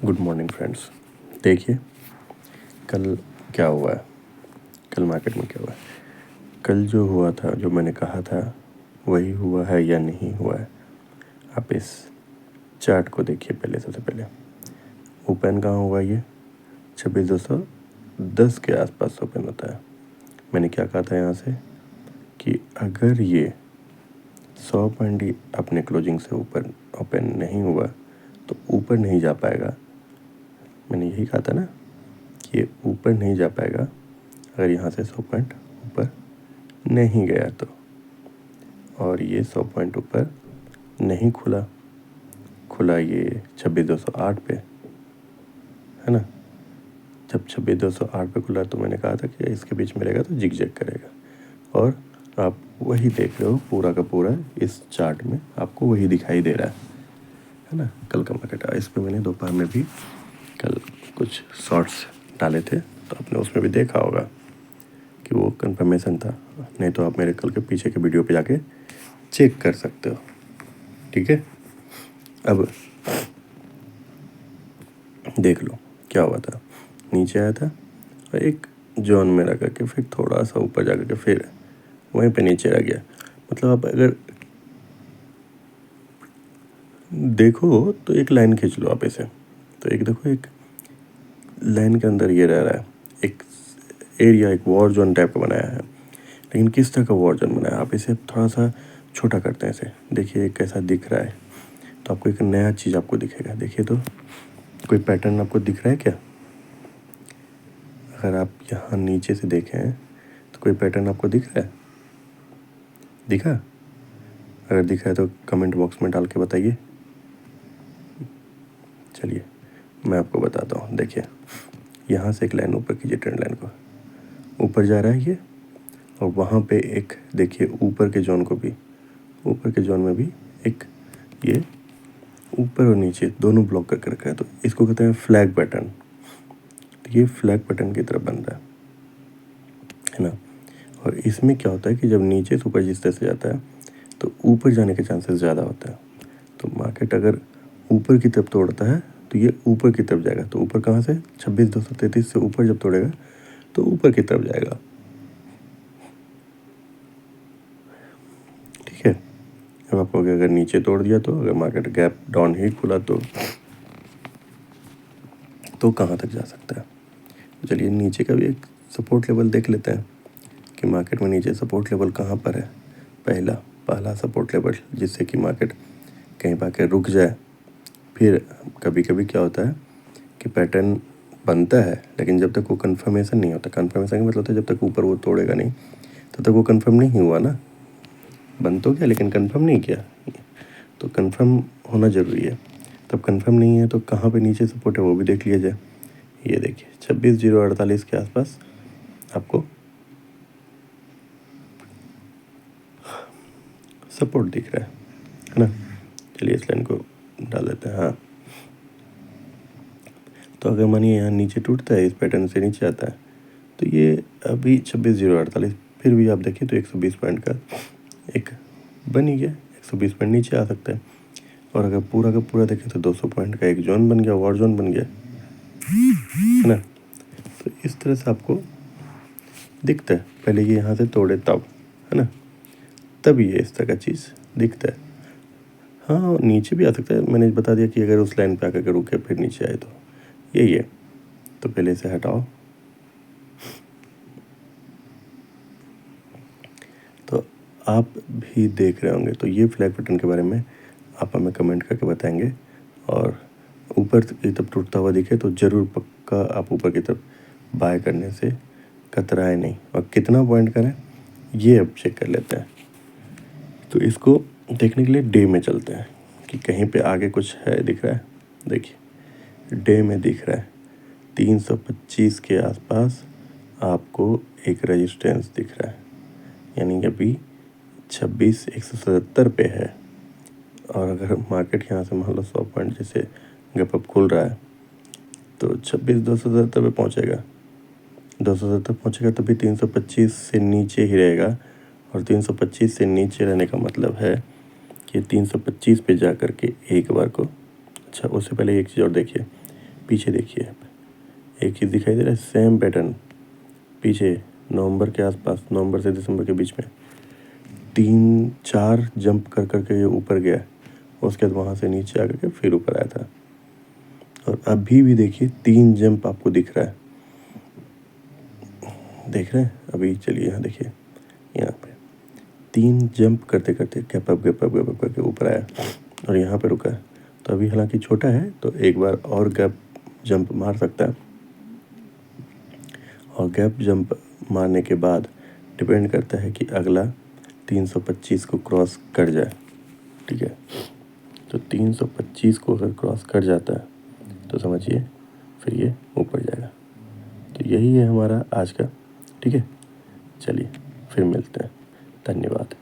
Good morning friends. देखिए कल क्या हुआ है, कल मार्केट में क्या हुआ है। कल जो हुआ था, जो मैंने कहा था वही हुआ है या नहीं हुआ है। आप इस चार्ट को देखिए। पहले सबसे पहले ओपन कहाँ हुआ, ये 26,210 के आसपास ओपन होता है। मैंने क्या कहा था यहाँ से कि अगर ये 100 पॉइंट अपने क्लोजिंग से ऊपर ओपन नहीं हुआ तो ऊपर नहीं जा पाएगा। मैंने यही कहा था ना कि ये ऊपर नहीं जा पाएगा अगर यहाँ से 100 पॉइंट ऊपर नहीं गया तो। और ये 100 पॉइंट ऊपर नहीं खुला ये 26,208 पे, है ना। जब 26,208 पे खुला तो मैंने कहा था कि इसके बीच में रहेगा तो जिग जैग करेगा। और आप वही देख रहे हो, पूरा का पूरा इस चार्ट में आपको वही दिखाई दे रहा है ना। कल का मार्केट इस पर मैंने दोपहर में भी कल कुछ शॉर्ट्स डाले थे, तो आपने उसमें भी देखा होगा कि वो कंफर्मेशन था। नहीं तो आप मेरे कल के पीछे के वीडियो पे जाके चेक कर सकते हो, ठीक है। अब देख लो क्या हुआ था। नीचे आया था और एक जोन में रखा के फिर थोड़ा सा ऊपर जा के फिर वहीं पे नीचे रह गया। मतलब आप अगर देखो तो एक लाइन खींच लो आप इसे, तो एक देखो, एक लाइन के अंदर ये रह रहा है, एक एरिया, एक वॉर जोन टाइप का बनाया है। लेकिन किस तरह का वॉर जोन बनाया, आप इसे थोड़ा सा छोटा करते हैं इसे, देखिए कैसा दिख रहा है। तो आपको एक नया चीज़ आपको दिखेगा। देखिए तो कोई पैटर्न आपको दिख रहा है क्या। अगर आप यहाँ नीचे से देखें तो कोई पैटर्न आपको दिख रहा है, दिखा। अगर दिखा है तो कमेंट बॉक्स में डाल के बताइए। चलिए मैं आपको बताता हूँ। देखिए यहाँ से एक लाइन ऊपर कीजिए, ट्रेंड लाइन को ऊपर जा रहा है ये, और वहाँ पे एक देखिए ऊपर के जोन को भी, ऊपर के जोन में भी एक ये ऊपर और नीचे दोनों ब्लॉक करके रखा है। तो इसको कहते हैं फ्लैग पैटर्न। तो ये फ्लैग पैटर्न की तरफ बन रहा है ना। और इसमें क्या होता है कि जब नीचे से ऊपर जिस तरह से जाता है तो ऊपर जाने के चांसेस ज़्यादा होता है। तो मार्केट अगर ऊपर की तरफ तोड़ता है तो ये ऊपर की तरफ जाएगा। तो ऊपर कहाँ से, 26,233 से ऊपर जब तोड़ेगा तो ऊपर की तरफ जाएगा, ठीक है। अब आपको अगर नीचे तोड़ दिया तो, अगर मार्केट गैप डाउन ही खुला तो कहाँ तक जा सकता है। तो चलिए नीचे का भी एक सपोर्ट लेवल देख लेते हैं कि मार्केट में नीचे सपोर्ट लेवल कहाँ पर है। पहला सपोर्ट लेवल जिससे कि मार्केट कहीं पर आकर रुक जाए। फिर कभी कभी क्या होता है कि पैटर्न बनता है, लेकिन जब तक वो कंफर्मेशन नहीं होता, कंफर्मेशन का मतलब होता है जब तक ऊपर वो तोड़ेगा नहीं तब तक वो कंफर्म नहीं हुआ ना। बन तो गया लेकिन कंफर्म नहीं किया, तो कंफर्म होना ज़रूरी है। तब कंफर्म नहीं है तो कहाँ पे नीचे सपोर्ट है वो भी देख लिया जाए। ये देखिए 26,048 के आसपास आपको सपोर्ट दिख रहा है ना। चलिए इस लाइन को डाल देते हैं। हाँ, तो अगर मानिए यहाँ नीचे टूटता है, इस पैटर्न से नीचे आता है, तो ये अभी 26,048 फिर भी आप देखिए तो 120 पॉइंट का एक बन ही गया। 120 पॉइंट नीचे आ सकता है। और अगर पूरा का पूरा देखें तो 200 पॉइंट का एक जोन बन गया, वॉर जोन बन गया, है ना। तो इस तरह से आपको दिखता है। पहले ये यहाँ से तोड़े तब, है ना, तब ये इस तरह का चीज़ दिखता है। हाँ, नीचे भी आ सकता है। मैंने बता दिया कि अगर उस लाइन पे आकर के रुके फिर नीचे आए तो यही है। तो पहले इसे हटाओ। तो आप भी देख रहे होंगे, तो ये फ्लैग पैटर्न के बारे में आप हमें कमेंट करके बताएंगे। और ऊपर की तरफ टूटता हुआ दिखे तो ज़रूर पक्का आप ऊपर की तरफ बाय करने से कतराए नहीं। और कितना पॉइंट करें ये अब चेक कर लेते हैं। तो इसको देखने के लिए डे में चलते हैं कि कहीं पे आगे कुछ है, दिख रहा है। देखिए डे में दिख रहा है 325 के आसपास आपको एक रेजिस्टेंस दिख रहा है, यानी कि अभी 26,177 पे है। और अगर मार्केट यहाँ से मान लो 100 पॉइंट जैसे गैप अप खुल रहा है तो 26,270 पे पहुँचेगा। 270 पहुँचेगा तभी 325 से नीचे ही रहेगा। और 325 से नीचे रहने का मतलब है कि 325 पे जा कर के एक बार को, अच्छा उससे पहले एक चीज़ और देखिए, पीछे देखिए, एक चीज़ दिखाई दे रहा है, सेम पैटर्न पीछे नवंबर के आसपास, नवंबर से दिसंबर के बीच में 3-4 जंप कर करके ये ऊपर गया, उसके बाद वहाँ से नीचे आकर के फिर ऊपर आया था। और अभी भी देखिए 3 जंप आपको दिख रहा है, देख रहे हैं? अभी चलिए यहाँ देखिए, यहाँ पे 3 जंप करते करते गैप अप करके ऊपर आया और यहाँ पे रुका है। तो अभी हालांकि छोटा है, तो एक बार और गैप जंप मार सकता है, और गैप जंप मारने के बाद डिपेंड करता है कि अगला 325 को क्रॉस कर जाए, ठीक है। तो 325 को अगर क्रॉस कर जाता है तो समझिए फिर ये ऊपर जाएगा। तो यही है हमारा आज का, ठीक है। चलिए फिर मिलते हैं, धन्यवाद।